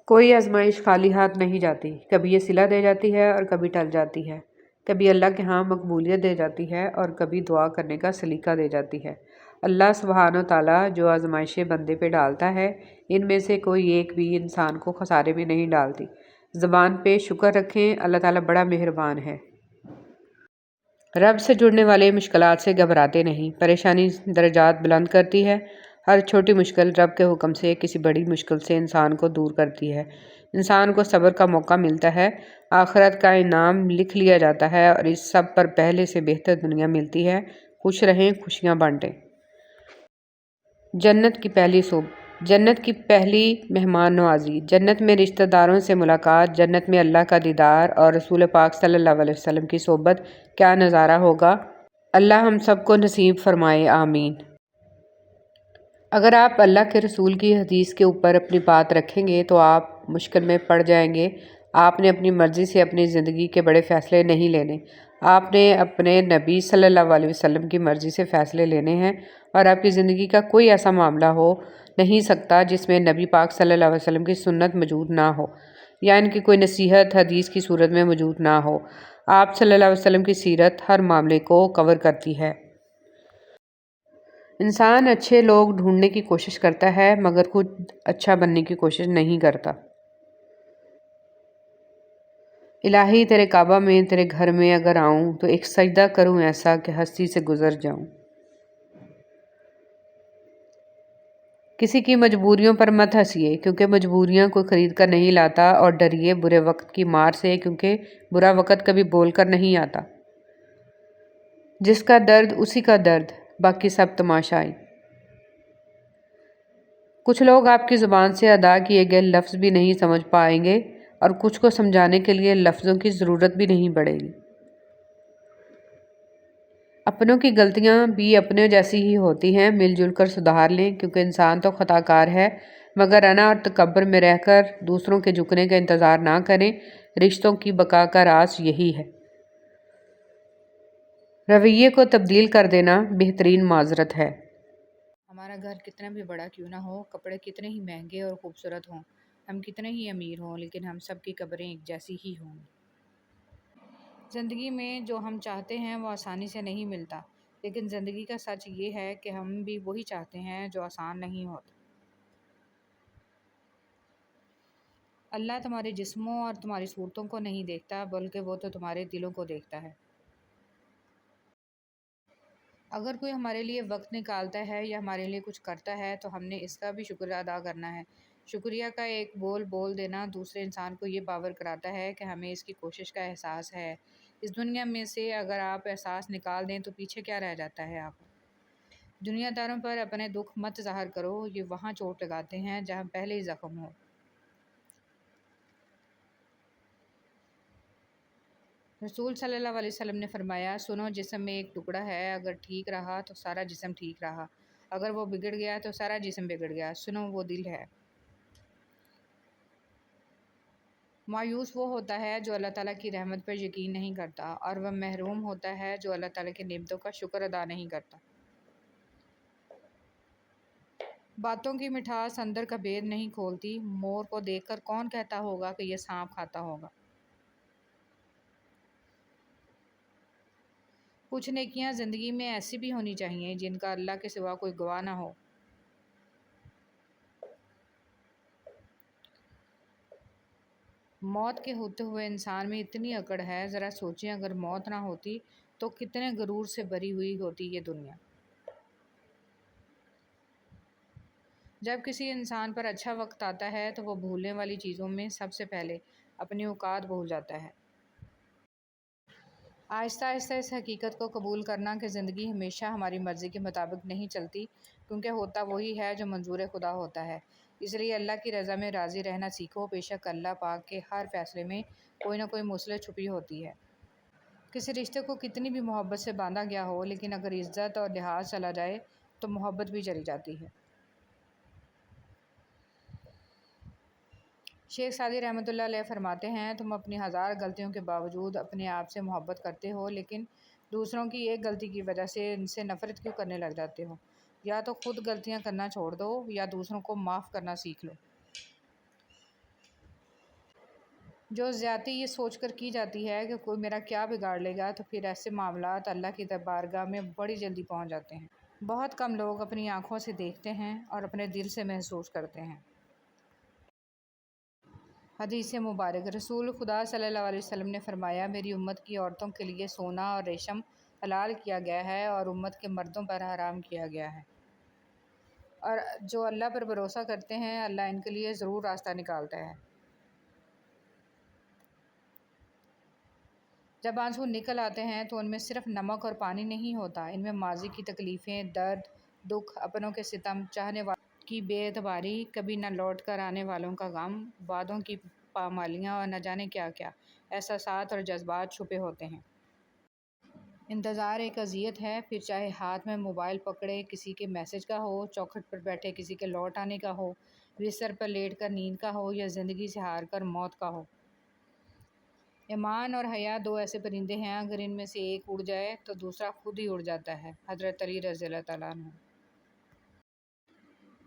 کوئی آزمائش خالی ہاتھ نہیں جاتی، کبھی یہ صلہ دے جاتی ہے اور کبھی ٹل جاتی ہے، کبھی اللہ کے ہاں مقبولیت دے جاتی ہے اور کبھی دعا کرنے کا سلیقہ دے جاتی ہے۔ اللہ سبحانہ و تعالیٰ جو آزمائشیں بندے پہ ڈالتا ہے، ان میں سے کوئی ایک بھی انسان کو خسارے میں نہیں ڈالتی۔ زبان پہ شکر رکھیں، اللہ تعالیٰ بڑا مہربان ہے۔ رب سے جڑنے والے مشکلات سے گھبراتے نہیں، پریشانی درجات بلند کرتی ہے۔ ہر چھوٹی مشکل رب کے حکم سے کسی بڑی مشکل سے انسان کو دور کرتی ہے۔ انسان کو صبر کا موقع ملتا ہے، آخرت کا انعام لکھ لیا جاتا ہے اور اس سب پر پہلے سے بہتر دنیا ملتی ہے۔ خوش رہیں، خوشیاں بانٹیں۔ جنت کی پہلی مہمان نوازی، جنت میں رشتہ داروں سے ملاقات، جنت میں اللہ کا دیدار اور رسول پاک صلی اللہ علیہ وسلم کی صحبت، کیا نظارہ ہوگا۔ اللہ ہم سب کو نصیب فرمائے، آمین۔ اگر آپ اللہ کے رسول کی حدیث کے اوپر اپنی بات رکھیں گے تو آپ مشکل میں پڑ جائیں گے۔ آپ نے اپنی مرضی سے اپنی زندگی کے بڑے فیصلے نہیں لینے، آپ نے اپنے نبی صلی اللہ علیہ وسلم کی مرضی سے فیصلے لینے ہیں، اور آپ کی زندگی کا کوئی ایسا معاملہ ہو نہیں سکتا جس میں نبی پاک صلی اللہ علیہ وسلم کی سنت موجود نہ ہو یا ان کی کوئی نصیحت حدیث کی صورت میں موجود نہ ہو۔ آپ صلی اللہ علیہ وسلم کی سیرت ہر معاملے کو کور کرتی ہے۔ انسان اچھے لوگ ڈھونڈنے کی کوشش کرتا ہے مگر خود اچھا بننے کی کوشش نہیں کرتا۔ الہی تیرے کعبہ میں، تیرے گھر میں اگر آؤں تو ایک سجدہ کروں ایسا کہ ہستی سے گزر جاؤں۔ کسی کی مجبوریوں پر مت ہنسیے کیونکہ مجبوریاں کوئی خرید کر نہیں لاتا، اور ڈریے برے وقت کی مار سے کیونکہ برا وقت کبھی بول کر نہیں آتا۔ جس کا درد اسی کا درد، باقی سب تماشائی۔ کچھ لوگ آپ کی زبان سے ادا کیے گئے لفظ بھی نہیں سمجھ پائیں گے اور کچھ کو سمجھانے کے لیے لفظوں کی ضرورت بھی نہیں پڑے گی۔ اپنوں کی غلطیاں بھی اپنے جیسی ہی ہوتی ہیں، مل جل کر سدھار لیں کیونکہ انسان تو خطا کار ہے، مگر انا اور تکبر میں رہ کر دوسروں کے جھکنے کا انتظار نہ کریں۔ رشتوں کی بقا کا راز یہی ہے۔ رویے کو تبدیل کر دینا بہترین معذرت ہے۔ ہمارا گھر کتنا بھی بڑا کیوں نہ ہو، کپڑے کتنے ہی مہنگے اور خوبصورت ہوں، ہم کتنے ہی امیر ہوں، لیکن ہم سب کی قبریں ایک جیسی ہی ہوں گی۔ زندگی میں جو ہم چاہتے ہیں وہ آسانی سے نہیں ملتا، لیکن زندگی کا سچ یہ ہے کہ ہم بھی وہی چاہتے ہیں جو آسان نہیں ہوتا۔ اللہ تمہارے جسموں اور تمہاری صورتوں کو نہیں دیکھتا، بلکہ وہ تو تمہارے دلوں کو دیکھتا ہے۔ اگر کوئی ہمارے لیے وقت نکالتا ہے یا ہمارے لیے کچھ کرتا ہے تو ہم نے اس کا بھی شکر ادا کرنا ہے۔ شکریہ کا ایک بول دینا دوسرے انسان کو یہ باور کراتا ہے کہ ہمیں اس کی کوشش کا احساس ہے۔ اس دنیا میں سے اگر آپ احساس نکال دیں تو پیچھے کیا رہ جاتا ہے آپ؟ دنیا داروں پر اپنے دکھ مت ظاہر کرو، یہ وہاں چوٹ لگاتے ہیں جہاں پہلے ہی زخم ہو۔ رسول صلی اللہ علیہ وسلم نے فرمایا، سنو، جسم میں ایک ٹکڑا ہے، اگر ٹھیک رہا تو سارا جسم ٹھیک رہا، اگر وہ بگڑ گیا تو سارا جسم بگڑ گیا، سنو وہ دل ہے۔ مایوس وہ ہوتا ہے جو اللہ تعالیٰ کی رحمت پر یقین نہیں کرتا، اور وہ محروم ہوتا ہے جو اللہ تعالیٰ کی نعمتوں کا شکر ادا نہیں کرتا۔ باتوں کی مٹھاس اندر کا بید نہیں کھولتی، مور کو دیکھ کر کون کہتا ہوگا کہ یہ سانپ کھاتا ہوگا۔ کچھ نیکیاں زندگی میں ایسی بھی ہونی چاہیے جن کا اللہ کے سوا کوئی گواہ نہ ہو۔ موت کے ہوتے ہوئے انسان میں اتنی اکڑ ہے، ذرا سوچیں اگر موت نہ ہوتی تو کتنے غرور سے بھری ہوئی ہوتی یہ دنیا۔ جب کسی انسان پر اچھا وقت آتا ہے تو وہ بھولنے والی چیزوں میں سب سے پہلے اپنی اوقات بھول جاتا ہے۔ آہستہ آہستہ اس حقیقت کو قبول کرنا کہ زندگی ہمیشہ ہماری مرضی کے مطابق نہیں چلتی، کیونکہ ہوتا وہی ہے جو منظور خدا ہوتا ہے۔ اس لیے اللہ کی رضا میں راضی رہنا سیکھو، بے شک اللہ پاک کے ہر فیصلے میں کوئی نہ کوئی مصلحت چھپی ہوتی ہے۔ کسی رشتے کو کتنی بھی محبت سے باندھا گیا ہو، لیکن اگر عزت اور لحاظ چلا جائے تو محبت بھی چلی جاتی ہے۔ شیخ سعدی رحمۃ اللہ علیہ فرماتے ہیں، تم اپنی ہزار غلطیوں کے باوجود اپنے آپ سے محبت کرتے ہو، لیکن دوسروں کی ایک غلطی کی وجہ سے ان سے نفرت کیوں کرنے لگ جاتے ہو؟ یا تو خود غلطیاں کرنا چھوڑ دو یا دوسروں کو معاف کرنا سیکھ لو۔ جو زیادتی یہ سوچ کر کی جاتی ہے کہ کوئی میرا کیا بگاڑ لے گا، تو پھر ایسے معاملات اللہ کی بارگاہ میں بڑی جلدی پہنچ جاتے ہیں۔ بہت کم لوگ اپنی آنکھوں سے دیکھتے ہیں اور اپنے دل سے محسوس کرتے ہیں۔ حدیث مبارک، رسول خدا صلی اللہ علیہ وسلم نے فرمایا، میری امت کی عورتوں کے لیے سونا اور ریشم حلال کیا گیا ہے اور امت کے مردوں پر حرام کیا گیا ہے، اور جو اللہ پر بھروسہ کرتے ہیں اللہ ان کے لیے ضرور راستہ نکالتا ہے۔ جب آنسو نکل آتے ہیں تو ان میں صرف نمک اور پانی نہیں ہوتا، ان میں ماضی کی تکلیفیں، درد، دکھ، اپنوں کے ستم، چاہنے والوں کی بے اعتباری، کبھی نہ لوٹ کر آنے والوں کا غم، وعدوں کی پامالیاں اور نہ جانے کیا کیا احساسات اور جذبات چھپے ہوتے ہیں۔ انتظار ایک اذیت ہے، پھر چاہے ہاتھ میں موبائل پکڑے کسی کے میسج کا ہو، چوکھٹ پر بیٹھے کسی کے لوٹ آنے کا ہو، بستر پر لیٹ کر نیند کا ہو، یا زندگی سے ہار کر موت کا ہو۔ ایمان اور حیا دو ایسے پرندے ہیں، اگر ان میں سے ایک اڑ جائے تو دوسرا خود ہی اڑ جاتا ہے۔ حضرت علی رضی اللہ تعالیٰ عنہ۔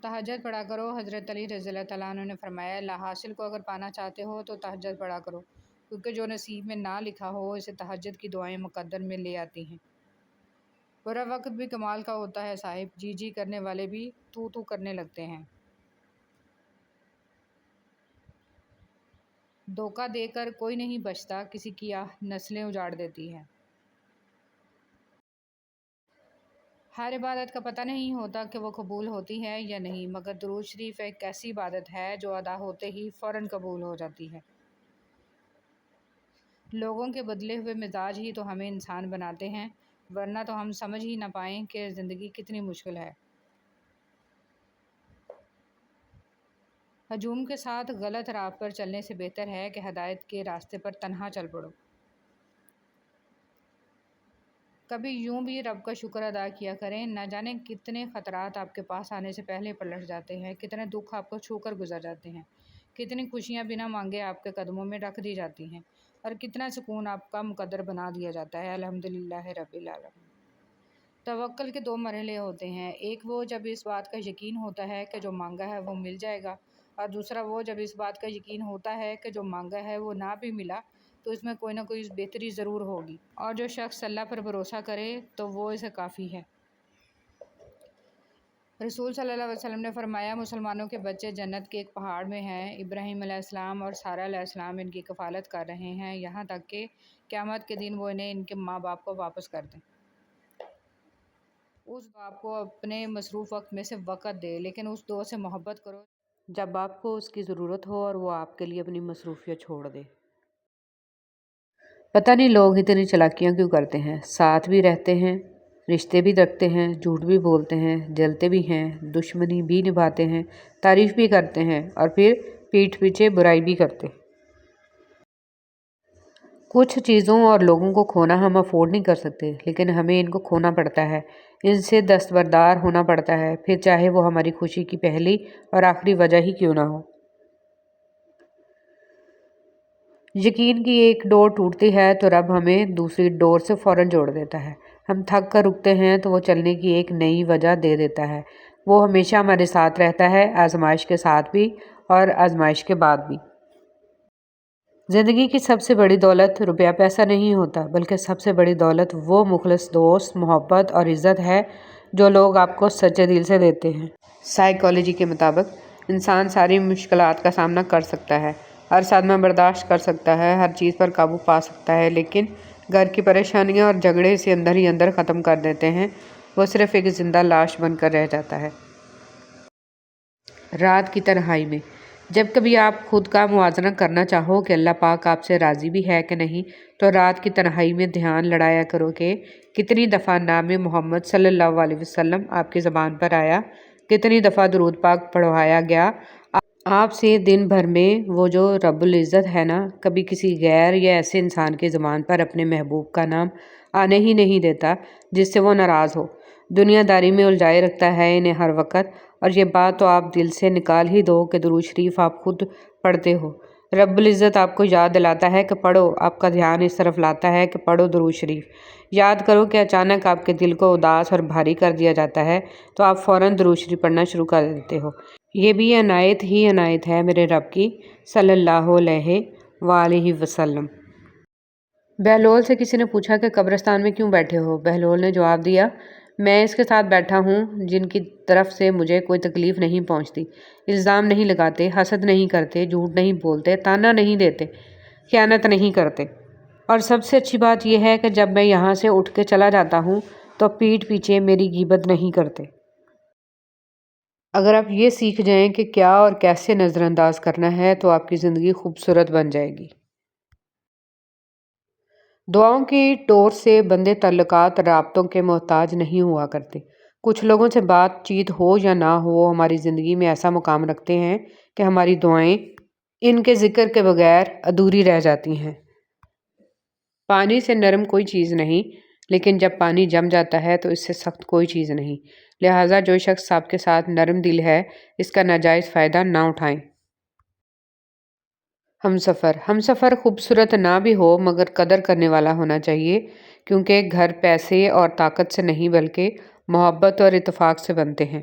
تہجد پڑھا کرو، حضرت علی رضی اللہ تعالیٰ عنہ نے فرمایا، لا حاصل کو اگر پانا چاہتے ہو تو تہجد پڑھا کرو، کیونکہ جو نصیب میں نہ لکھا ہو اسے تہجد کی دعائیں مقدر میں لے آتی ہیں۔ برا وقت بھی کمال کا ہوتا ہے صاحب، جی جی کرنے والے بھی تو تو کرنے لگتے ہیں۔ دھوکہ دے کر کوئی نہیں بچتا، کسی کی آہ نسلیں اجاڑ دیتی ہے۔ ہر عبادت کا پتہ نہیں ہوتا کہ وہ قبول ہوتی ہے یا نہیں، مگر درود شریف ایک ایسی عبادت ہے جو ادا ہوتے ہی فوراً قبول ہو جاتی ہے۔ لوگوں کے بدلے ہوئے مزاج ہی تو ہمیں انسان بناتے ہیں، ورنہ تو ہم سمجھ ہی نہ پائیں کہ زندگی کتنی مشکل ہے۔ ہجوم کے ساتھ غلط راہ پر چلنے سے بہتر ہے کہ ہدایت کے راستے پر تنہا چل پڑو۔ کبھی یوں بھی رب کا شکر ادا کیا کریں، نہ جانے کتنے خطرات آپ کے پاس آنے سے پہلے پلٹ جاتے ہیں، کتنے دکھ آپ کو چھو کر گزر جاتے ہیں، کتنی خوشیاں بنا مانگے آپ کے قدموں میں رکھ دی جاتی ہیں، اور کتنا سکون آپ کا مقدر بنا دیا جاتا ہے۔ الحمدللہ رب العالمین۔ توکل کے دو مرحلے ہوتے ہیں، ایک وہ جب اس بات کا یقین ہوتا ہے کہ جو مانگا ہے وہ مل جائے گا، اور دوسرا وہ جب اس بات کا یقین ہوتا ہے کہ جو مانگا ہے وہ نہ بھی ملا تو اس میں کوئی نہ کوئی بہتری ضرور ہوگی، اور جو شخص اللہ پر بھروسہ کرے تو وہ اسے کافی ہے۔ رسول صلی اللہ علیہ وسلم نے فرمایا، مسلمانوں کے بچے جنت کے ایک پہاڑ میں ہیں، ابراہیم علیہ السلام اور سارہ علیہ السلام ان کی کفالت کر رہے ہیں، یہاں تک کہ قیامت کے دن وہ انہیں ان کے ماں باپ کو واپس کر دیں۔ اس باپ کو اپنے مصروف وقت میں سے وقت دے، لیکن اس دو سے محبت کرو جب آپ کو اس کی ضرورت ہو اور وہ آپ کے لیے اپنی مصروفیت چھوڑ دے۔ پتہ نہیں لوگ اتنی چالاکیاں کیوں کرتے ہیں، ساتھ بھی رہتے ہیں، رشتے بھی رکھتے ہیں، جھوٹ بھی بولتے ہیں، جلتے بھی ہیں، دشمنی بھی نبھاتے ہیں، تعریف بھی کرتے ہیں، اور پھر پیٹھ پیچھے برائی بھی کرتے ہیں۔ کچھ چیزوں اور لوگوں کو کھونا ہم افورڈ نہیں کر سکتے، لیکن ہمیں ان کو کھونا پڑتا ہے، ان سے دستبردار ہونا پڑتا ہے، پھر چاہے وہ ہماری خوشی کی پہلی اور آخری وجہ ہی کیوں نہ ہو۔ یقین کی ایک ڈور ٹوٹتی ہے تو رب ہمیں دوسری ڈور سے فوراً جوڑ دیتا ہے، ہم تھک کر رکتے ہیں تو وہ چلنے کی ایک نئی وجہ دے دیتا ہے، وہ ہمیشہ ہمارے ساتھ رہتا ہے، آزمائش کے ساتھ بھی اور آزمائش کے بعد بھی۔ زندگی کی سب سے بڑی دولت روپیہ پیسہ نہیں ہوتا، بلکہ سب سے بڑی دولت وہ مخلص دوست، محبت اور عزت ہے جو لوگ آپ کو سچے دل سے دیتے ہیں۔ سائیکالوجی کے مطابق انسان ساری مشکلات کا سامنا کر سکتا ہے، ہر صدمہ برداشت کر سکتا ہے، ہر چیز پر قابو پا سکتا ہے، لیکن گھر کی پریشانیاں اور جھگڑے اسے اندر ہی اندر ختم کر دیتے ہیں، وہ صرف ایک زندہ لاش بن کر رہ جاتا ہے۔ رات کی تنہائی میں جب کبھی آپ خود کا موازنہ کرنا چاہو کہ اللہ پاک آپ سے راضی بھی ہے کہ نہیں، تو رات کی تنہائی میں دھیان لڑایا کرو کہ کتنی دفعہ نام محمد صلی اللہ علیہ وسلم آپ کی زبان پر آیا، کتنی دفعہ درود پاک پڑھوایا گیا آپ سے دن بھر میں۔ وہ جو رب العزت ہے نا، کبھی کسی غیر یا ایسے انسان کی زبان پر اپنے محبوب کا نام آنے ہی نہیں دیتا جس سے وہ ناراض ہو، دنیا داری میں الجھائے رکھتا ہے انہیں ہر وقت، اور یہ بات تو آپ دل سے نکال ہی دو کہ درود شریف آپ خود پڑھتے ہو، رب العزت آپ کو یاد دلاتا ہے کہ پڑھو، آپ کا دھیان اس طرف لاتا ہے کہ پڑھو درود شریف، یاد کرو کہ اچانک آپ کے دل کو اداس اور بھاری کر دیا جاتا ہے تو آپ فوراً درود شریف پڑھنا شروع کر دیتے ہو۔ یہ بھی عنایت ہی عنایت ہے میرے رب کی صلی اللہ علیہ وآلہ وسلم۔ بہلول سے کسی نے پوچھا کہ قبرستان میں کیوں بیٹھے ہو؟ بہلول نے جواب دیا، میں اس کے ساتھ بیٹھا ہوں جن کی طرف سے مجھے کوئی تکلیف نہیں پہنچتی، الزام نہیں لگاتے، حسد نہیں کرتے، جھوٹ نہیں بولتے، تانا نہیں دیتے، خیانت نہیں کرتے، اور سب سے اچھی بات یہ ہے کہ جب میں یہاں سے اٹھ کے چلا جاتا ہوں تو پیٹھ پیچھے میری غیبت نہیں کرتے۔ اگر آپ یہ سیکھ جائیں کہ کیا اور کیسے نظر انداز کرنا ہے تو آپ کی زندگی خوبصورت بن جائے گی۔ دعاؤں کی ڈور سے بندے تعلقات رابطوں کے محتاج نہیں ہوا کرتے۔ کچھ لوگوں سے بات چیت ہو یا نہ ہو ہماری زندگی میں ایسا مقام رکھتے ہیں کہ ہماری دعائیں ان کے ذکر کے بغیر ادھوری رہ جاتی ہیں۔ پانی سے نرم کوئی چیز نہیں، لیکن جب پانی جم جاتا ہے تو اس سے سخت کوئی چیز نہیں، لہٰذا جو شخص آپ کے ساتھ نرم دل ہے اس کا ناجائز فائدہ نہ اٹھائیں۔ ہم سفر خوبصورت نہ بھی ہو مگر قدر کرنے والا ہونا چاہیے، کیونکہ گھر پیسے اور طاقت سے نہیں بلکہ محبت اور اتفاق سے بنتے ہیں۔